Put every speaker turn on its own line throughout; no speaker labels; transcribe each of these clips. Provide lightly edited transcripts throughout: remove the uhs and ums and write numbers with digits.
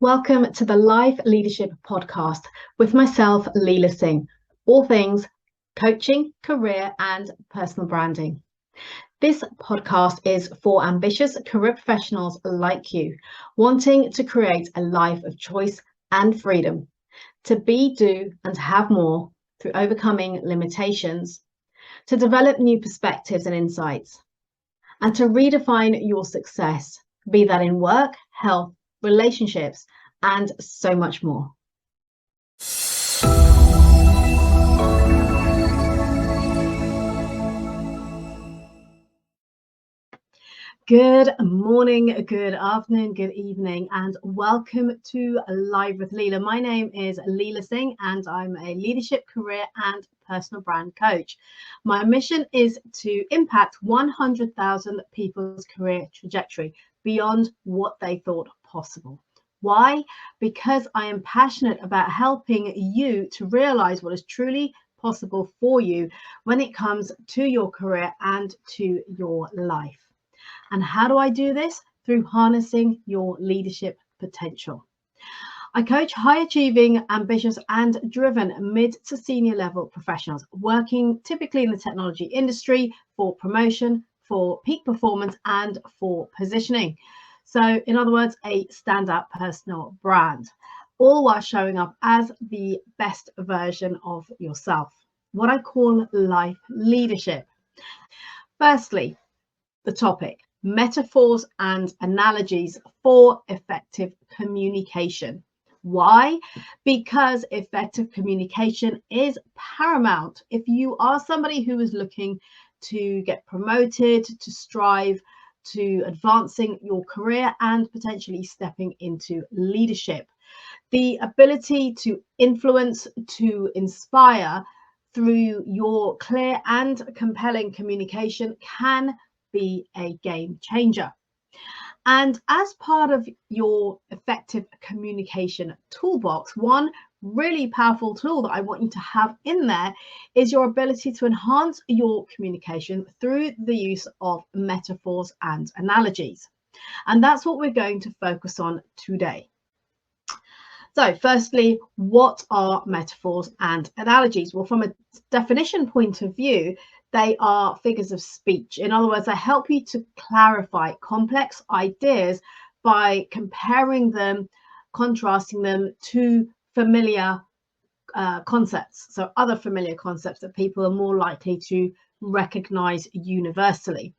Welcome to the Life Leadership Podcast with myself, Leila Singh, all things coaching, career and personal branding. This podcast is for ambitious career professionals like you, wanting to create a life of choice and freedom, to be, do and have more through overcoming limitations, to develop new perspectives and insights, and to redefine your success, be that in work, health, relationships, and so much more. Good morning, good afternoon, good evening, and welcome to Live with Leila. My name is Leila Singh, and I'm a leadership, career, and personal brand coach. My mission is to impact 100,000 people's career trajectory beyond what they thought possible. Why? Because I am passionate about helping you to realize what is truly possible for you when it comes to your career and to your life. And how do I do this? Through harnessing your leadership potential. I coach high achieving, ambitious and driven mid to senior level professionals working typically in the technology industry for promotion, for peak performance and for positioning. So in other words, a standout personal brand, all while showing up as the best version of yourself, what I call life leadership. Firstly, the topic, metaphors and analogies for effective communication. Why? Because effective communication is paramount. If you are somebody who is looking to get promoted, to strive to advancing your career and potentially stepping into leadership, the ability to influence, to inspire through your clear and compelling communication can be a game changer. And as part of your effective communication toolbox, one really powerful tool that I want you to have in there is your ability to enhance your communication through the use of metaphors and analogies. And that's what we're going to focus on today. So firstly, what are metaphors and analogies? Well, from a definition point of view, they are figures of speech. In other words, they help you to clarify complex ideas by comparing them, contrasting them to familiar concepts. So other familiar concepts that people are more likely to recognize universally.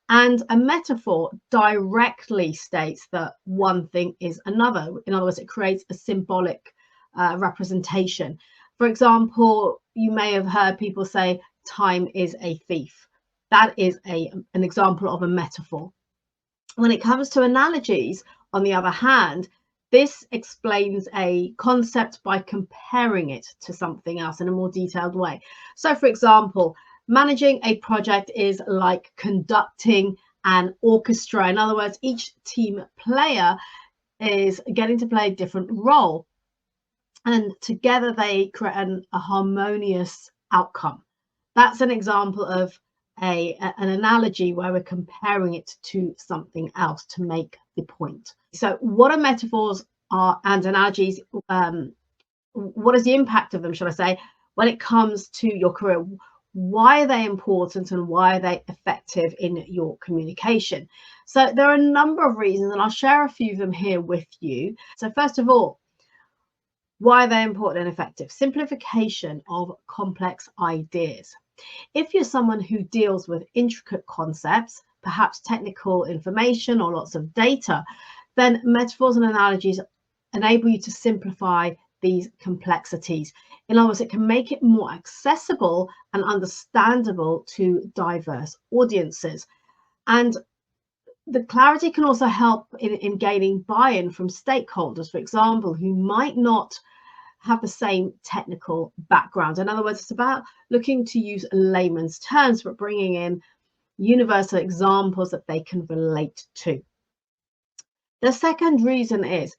And a metaphor directly states that one thing is another. In other words, it creates a symbolic representation. For example, you may have heard people say, time is a thief. That is an example of a metaphor. When it comes to analogies, on the other hand, this explains a concept by comparing it to something else in a more detailed way. So, for example, managing a project is like conducting an orchestra. In other words, each team player is getting to play a different role, and together they create a harmonious outcome. That's an example of an analogy where we're comparing it to something else to make the point. So what are metaphors and analogies? What is the impact of them, should I say, when it comes to your career? Why are they important and why are they effective in your communication? So there are a number of reasons, and I'll share a few of them here with you. So first of all, why are they important and effective? Simplification of complex ideas. If you're someone who deals with intricate concepts, perhaps technical information or lots of data, then metaphors and analogies enable you to simplify these complexities. In other words, it can make it more accessible and understandable to diverse audiences. And the clarity can also help in gaining buy-in from stakeholders, for example, who might not have the same technical background. In other words, it's about looking to use layman's terms, but bringing in universal examples that they can relate to. The second reason is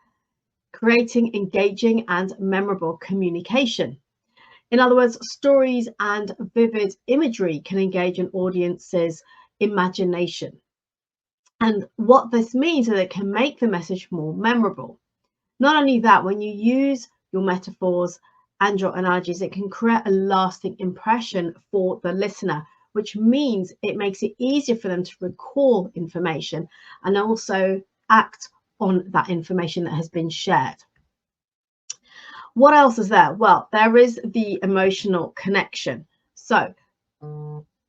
creating engaging and memorable communication. In other words, stories and vivid imagery can engage an audience's imagination. And what this means is that it can make the message more memorable. Not only that, when you use your metaphors and your analogies, it can create a lasting impression for the listener, which means it makes it easier for them to recall information and also act on that information that has been shared. What else is there? Well, there is the emotional connection. So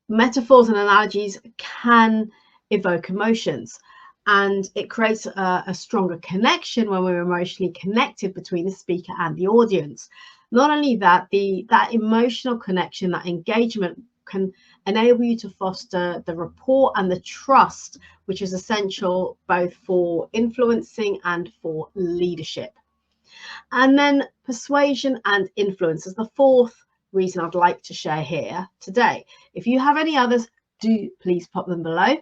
metaphors and analogies can evoke emotions, and it creates a stronger connection when we're emotionally connected between the speaker and the audience. Not only that, that emotional connection, that engagement can enable you to foster the rapport and the trust, which is essential both for influencing and for leadership. And then persuasion and influence is the fourth reason I'd like to share here today. If you have any others, do please pop them below.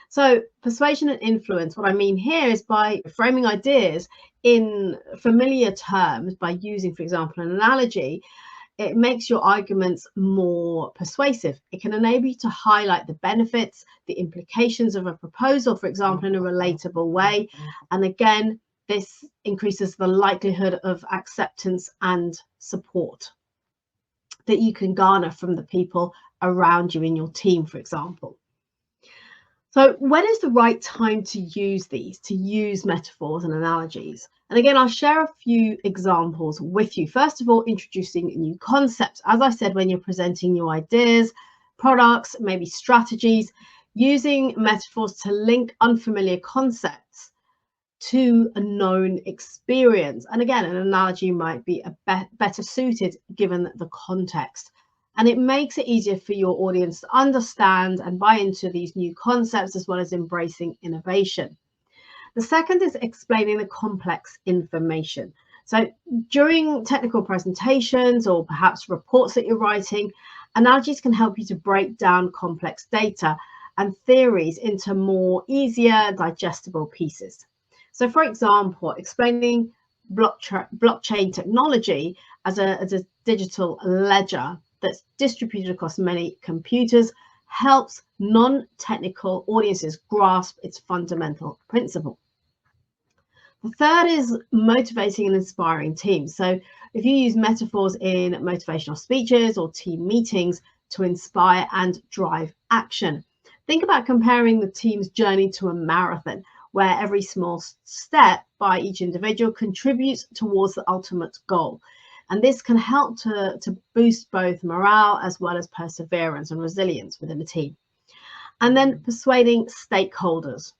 So persuasion and influence, what I mean here is by framing ideas in familiar terms, by using, for example, an analogy, it makes your arguments more persuasive. It can enable you to highlight the benefits, the implications of a proposal, for example, in a relatable way. And again, this increases the likelihood of acceptance and support that you can garner from the people around you in your team, for example. So when is the right time to use these, to use metaphors and analogies? And again, I'll share a few examples with you. First of all, introducing new concepts. As I said, when you're presenting new ideas, products, maybe strategies, using metaphors to link unfamiliar concepts to a known experience. And again, an analogy might be better suited given the context. And it makes it easier for your audience to understand and buy into these new concepts, as well as embracing innovation. The second is explaining the complex information. So during technical presentations or perhaps reports that you're writing, analogies can help you to break down complex data and theories into more easier, digestible pieces. So for example, explaining blockchain technology as a digital ledger that's distributed across many computers helps non-technical audiences grasp its fundamental principle. The third is motivating and inspiring teams. So if you use metaphors in motivational speeches or team meetings to inspire and drive action, think about comparing the team's journey to a marathon, where every small step by each individual contributes towards the ultimate goal. And this can help to boost both morale as well as perseverance and resilience within a team. And then persuading stakeholders.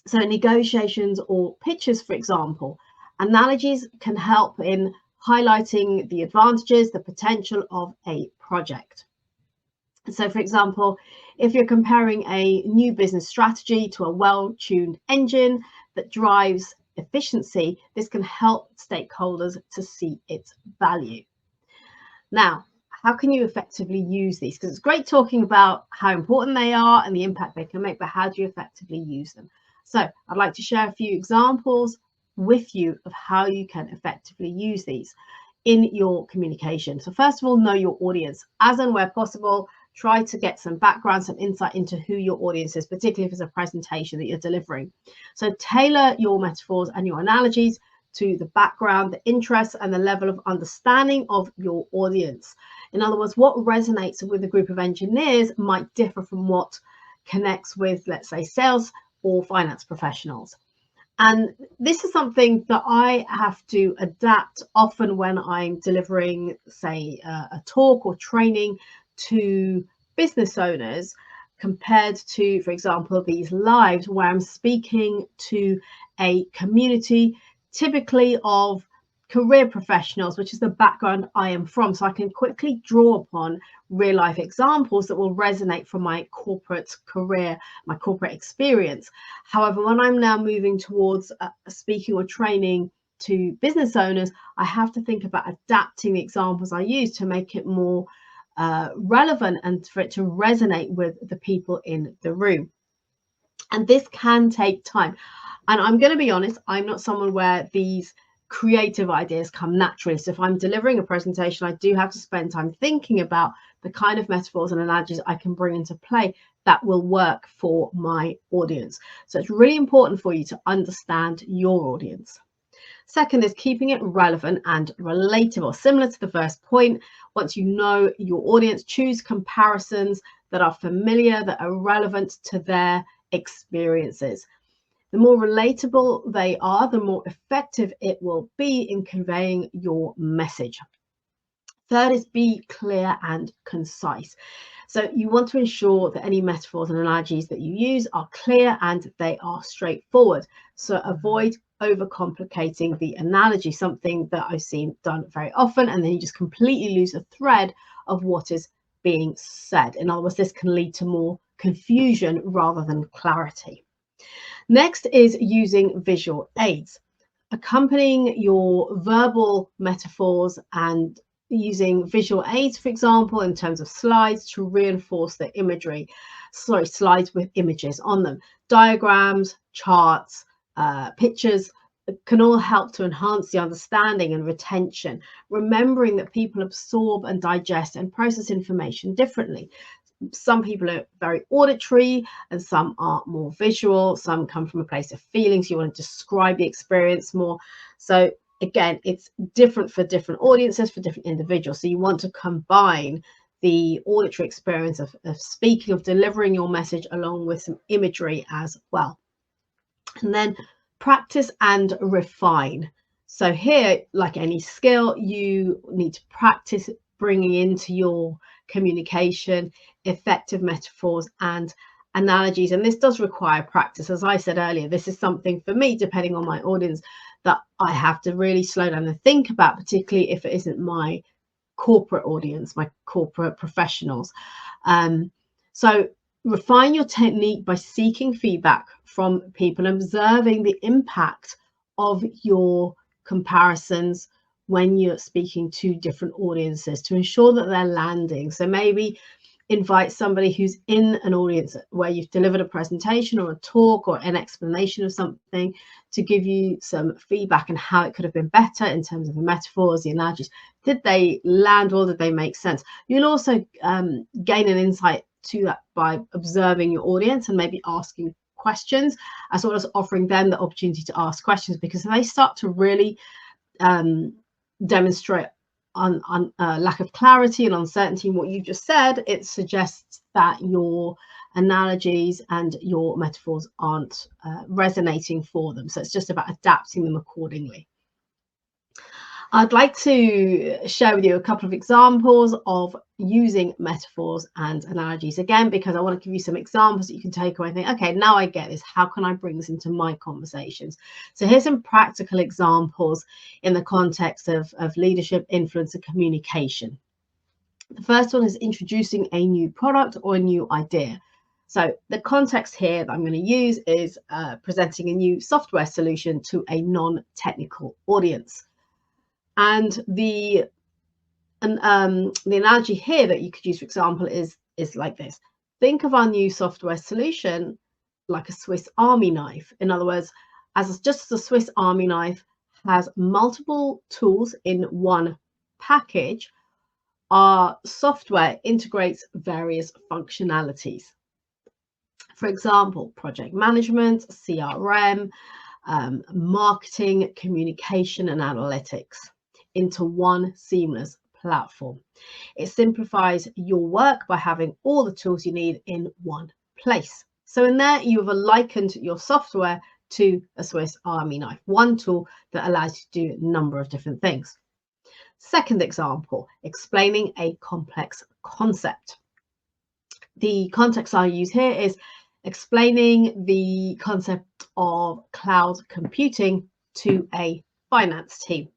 So in negotiations or pitches, for example, analogies can help in highlighting the advantages, the potential of a project. So for example, if you're comparing a new business strategy to a well-tuned engine that drives efficiency, this can help stakeholders to see its value. Now, how can you effectively use these? Because it's great talking about how important they are and the impact they can make, but how do you effectively use them? So I'd like to share a few examples with you of how you can effectively use these in your communication. So first of all, know your audience. As and where possible, try to get some background, some insight into who your audience is, particularly if it's a presentation that you're delivering. So tailor your metaphors and your analogies to the background, the interests, and the level of understanding of your audience. In other words, what resonates with a group of engineers might differ from what connects with, let's say, sales or finance professionals. And this is something that I have to adapt often when I'm delivering, say, a talk or training to business owners, compared to, for example, these lives where I'm speaking to a community typically of career professionals, which is the background I am from. So I can quickly draw upon real life examples that will resonate from my corporate career, my corporate experience. However, when I'm now moving towards speaking or training to business owners, I have to think about adapting the examples I use to make it more relevant and for it to resonate with the people in the room. And this can take time. And I'm going to be honest, I'm not someone where these creative ideas come naturally. So if I'm delivering a presentation, I do have to spend time thinking about the kind of metaphors and analogies I can bring into play that will work for my audience. So it's really important for you to understand your audience. Second is keeping it relevant and relatable. Similar to the first point, once you know your audience, choose comparisons that are familiar, that are relevant to their experiences. The more relatable they are, the more effective it will be in conveying your message. Third is be clear and concise. So you want to ensure that any metaphors and analogies that you use are clear and they are straightforward. So avoid overcomplicating the analogy, something that I've seen done very often, and then you just completely lose the thread of what is being said. In other words, this can lead to more confusion rather than clarity. Next is using visual aids. Accompanying your verbal metaphors and using visual aids, for example, in terms of slides to reinforce the imagery. Sorry, slides with images on them. Diagrams, charts, pictures can all help to enhance the understanding and retention, remembering that people absorb and digest and process information differently. Some people are very auditory and some are more visual. Some come from a place of feelings. You want to describe the experience more. So again, it's different for different audiences, for different individuals. So you want to combine the auditory experience of speaking, of delivering your message, along with some imagery as well. And then practice and refine. So here, like any skill, you need to practice bringing into your communication effective metaphors and analogies. And this does require practice. As I said earlier, this is something for me, depending on my audience, that I have to really slow down and think about, particularly if it isn't my corporate audience, my corporate professionals. So refine your technique by seeking feedback from people, observing the impact of your comparisons when you're speaking to different audiences to ensure that they're landing. So maybe invite somebody who's in an audience where you've delivered a presentation or a talk or an explanation of something to give you some feedback on how it could have been better in terms of the metaphors, the analogies. Did they land well? Did they make sense? You'll also gain an insight to that by observing your audience and maybe asking questions, as well as offering them the opportunity to ask questions, because if they start to really demonstrate on lack of clarity and uncertainty in what you just said, it suggests that your analogies and your metaphors aren't resonating for them. So it's just about adapting them accordingly. I'd like to share with you a couple of examples of using metaphors and analogies, again, because I want to give you some examples that you can take away and think, okay, now I get this. How can I bring this into my conversations? So here's some practical examples in the context of leadership, influence, and communication. The first one is introducing a new product or a new idea. So the context here that I'm going to use is presenting a new software solution to a non-technical audience. And the analogy here that you could use, for example, is like this. Think of our new software solution like a Swiss Army knife. In other words, just as a Swiss Army knife has multiple tools in one package, our software integrates various functionalities. For example, project management, CRM, marketing, communication, and analytics into one seamless platform. It simplifies your work by having all the tools you need in one place. So in there, you have likened your software to a Swiss Army knife, one tool that allows you to do a number of different things. Second example, explaining a complex concept. The context I use here is explaining the concept of cloud computing to a finance team.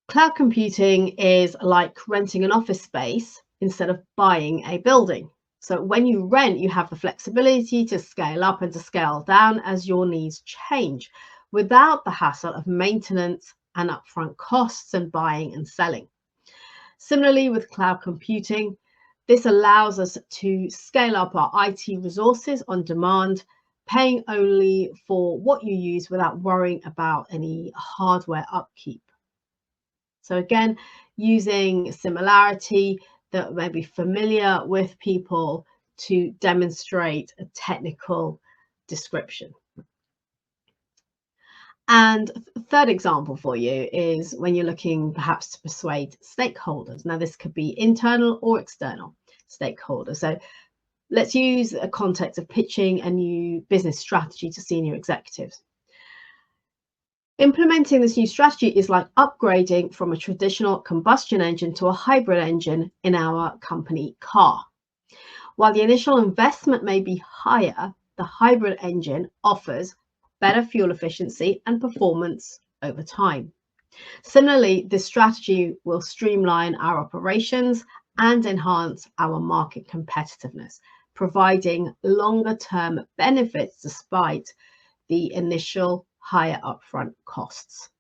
Cloud computing is like renting an office space instead of buying a building. So when you rent, you have the flexibility to scale up and to scale down as your needs change, without the hassle of maintenance and upfront costs and buying and selling. Similarly, with cloud computing, this allows us to scale up our IT resources on demand, paying only for what you use without worrying about any hardware upkeep. So again, using similarity that may be familiar with people to demonstrate a technical description. And third example for you is when you're looking perhaps to persuade stakeholders. Now, this could be internal or external stakeholders. So let's use a context of pitching a new business strategy to senior executives. Implementing this new strategy is like upgrading from a traditional combustion engine to a hybrid engine in our company car. While the initial investment may be higher, the hybrid engine offers better fuel efficiency and performance over time. Similarly, this strategy will streamline our operations and enhance our market competitiveness, providing longer-term benefits despite the initial higher upfront costs.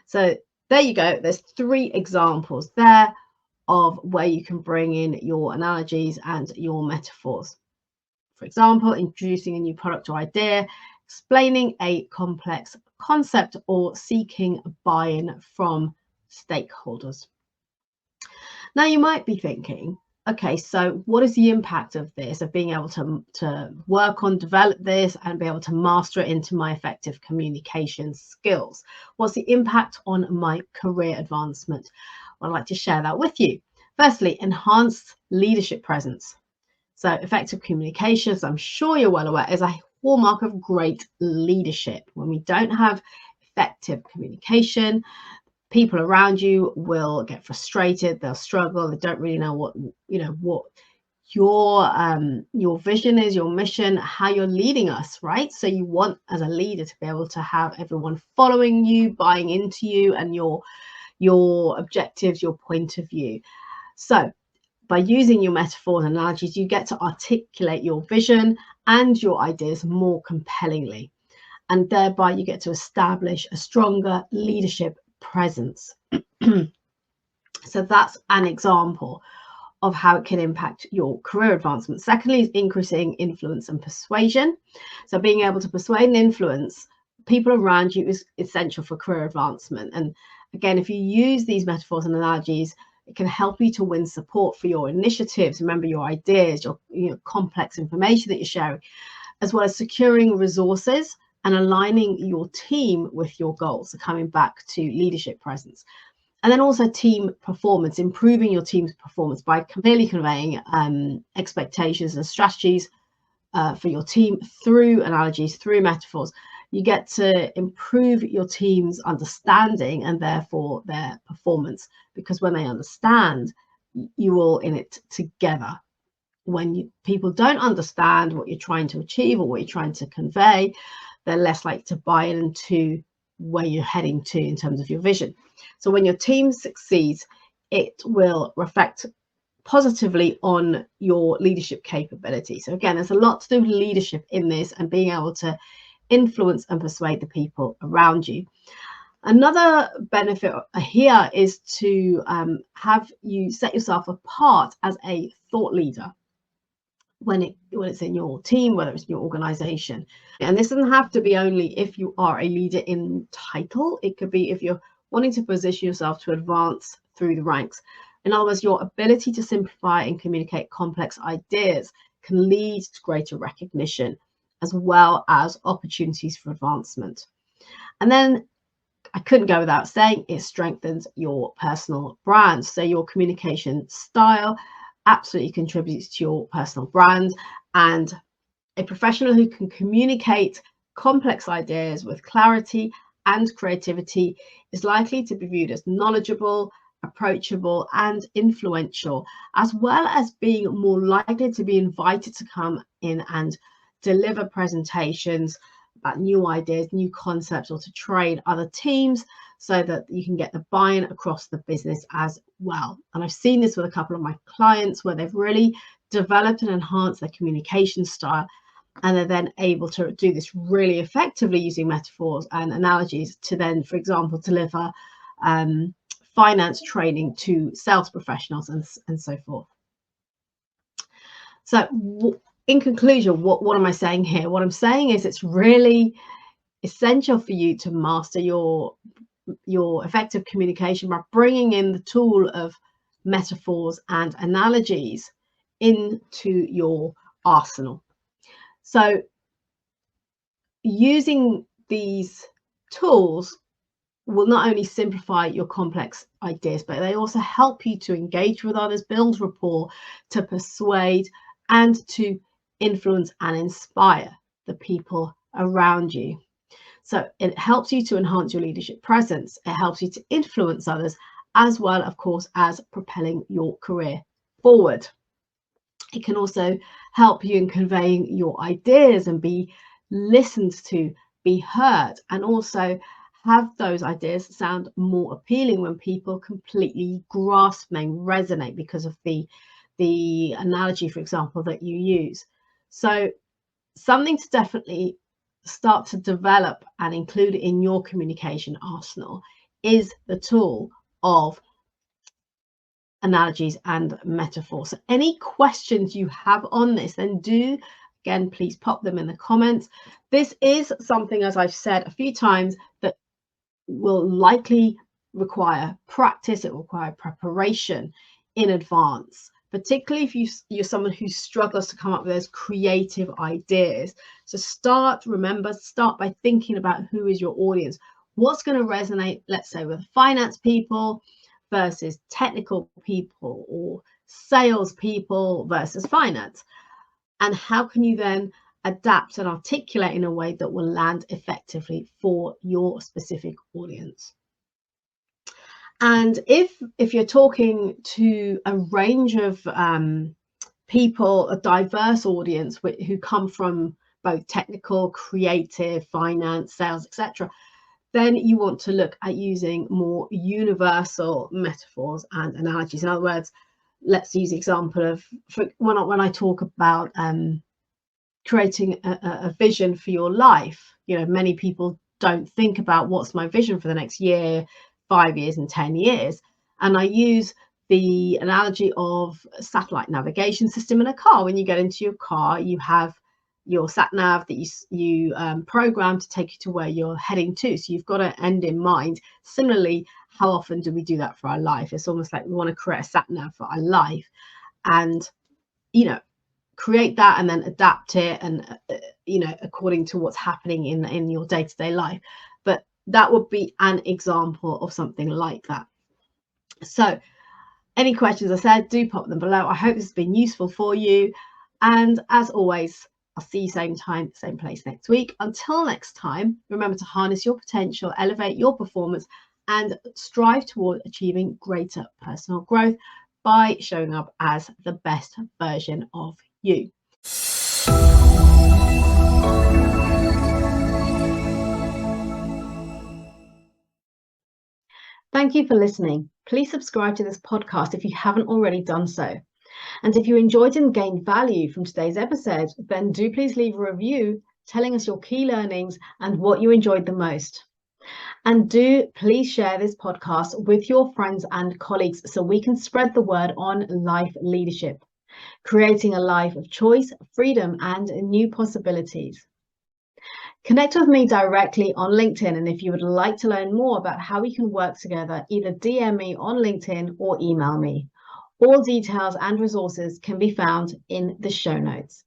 So there you go. There's 3 examples there of where you can bring in your analogies and your metaphors. For example, introducing a new product or idea, explaining a complex concept, or seeking buy-in from stakeholders. Now you might be thinking, okay, so what is the impact of this, of being able to work on, develop this and be able to master it into my effective communication skills? What's the impact on my career advancement? Well, I'd like to share that with you. Firstly, enhanced leadership presence. So effective communication, as I'm sure you're well aware, is a hallmark of great leadership. When we don't have effective communication, people around you will get frustrated, they'll struggle, they don't really know what your vision is, your mission, how you're leading us, right? So you want, as a leader, to be able to have everyone following you, buying into you and your objectives, your point of view. So by using your metaphors and analogies, you get to articulate your vision and your ideas more compellingly, and thereby you get to establish a stronger leadership presence. So that's an example of how it can impact your career advancement. Secondly is increasing influence and persuasion. So being able to persuade and influence people around you is essential for career advancement. And again, if you use these metaphors and analogies, it can help you to win support for your initiatives. Remember, your ideas, your complex information that you're sharing, as well as securing resources and aligning your team with your goals. So coming back to leadership presence. And then also team performance, improving your team's performance by clearly conveying expectations and strategies for your team through analogies, through metaphors. You get to improve your team's understanding and therefore their performance, because when they understand, you're all in it together. When people don't understand what you're trying to achieve or what you're trying to convey, they're less likely to buy into where you're heading to in terms of your vision. So when your team succeeds, it will reflect positively on your leadership capability. So again, there's a lot to do with leadership in this and being able to influence and persuade the people around you. Another benefit here is to have you set yourself apart as a thought leader when it's in your team, whether it's in your organization. And this doesn't have to be only if you are a leader in title. It could be if you're wanting to position yourself to advance through the ranks. In other words, your ability to simplify and communicate complex ideas can lead to greater recognition, as well as opportunities for advancement. And then I couldn't go without saying it strengthens your personal brand. So your communication style absolutely contributes to your personal brand, and a professional who can communicate complex ideas with clarity and creativity is likely to be viewed as knowledgeable, approachable, and influential, as well as being more likely to be invited to come in and deliver presentations about new ideas, new concepts, or to train other teams so that you can get the buy-in across the business as well. And I've seen this with a couple of my clients where they've really developed and enhanced their communication style, and they're then able to do this really effectively using metaphors and analogies to then, for example, deliver finance training to sales professionals and so forth. So in conclusion, what am I saying here? What I'm saying is it's really essential for you to master your effective communication by bringing in the tool of metaphors and analogies into your arsenal. So using these tools will not only simplify your complex ideas, but they also help you to engage with others, build rapport, to persuade, and to influence and inspire the people around you. So it helps you to enhance your leadership presence. It helps you to influence others, as well, of course, as propelling your career forward. It can also help you in conveying your ideas and be listened to, be heard, and also have those ideas sound more appealing when people completely grasp them, resonate because of the analogy, for example, that you use. So something to definitely start to develop and include in your communication arsenal is the tool of analogies and metaphors. So any questions you have on this, then do, again, please pop them in the comments. This is something, as I've said a few times, that will likely require practice. It will require preparation in advance, particularly if you're someone who struggles to come up with those creative ideas. So remember, start by thinking about who is your audience. What's going to resonate, let's say, with finance people versus technical people, or sales people versus finance? And how can you then adapt and articulate in a way that will land effectively for your specific audience? And if you're talking to a range of people, a diverse audience who come from both technical, creative, finance, sales, etc., then you want to look at using more universal metaphors and analogies. In other words, let's use the example of when I talk about creating a vision for your life. Many people don't think about what's my vision for the next year, 5 years, and 10 years. And I use the analogy of a satellite navigation system in a car. When you get into your car, you have your sat nav that you program to take you to where you're heading to. So you've got an end in mind. Similarly, how often do we do that for our life? It's almost like we want to create a sat nav for our life, and create that and then adapt it, and according to what's happening in your day-to-day life. But that would be an example of something like that. So any questions, I said, do pop them below. I hope this has been useful for you, and as always, I'll see you same time, same place next week. Until next time, remember to harness your potential, elevate your performance, and strive toward achieving greater personal growth by showing up as the best version of you. Thank you for listening. Please subscribe to this podcast if you haven't already done so. And if you enjoyed and gained value from today's episode, then do please leave a review telling us your key learnings and what you enjoyed the most. And do please share this podcast with your friends and colleagues so we can spread the word on life leadership, creating a life of choice, freedom, and new possibilities. Connect with me directly on LinkedIn, and if you would like to learn more about how we can work together, either DM me on LinkedIn or email me. All details and resources can be found in the show notes.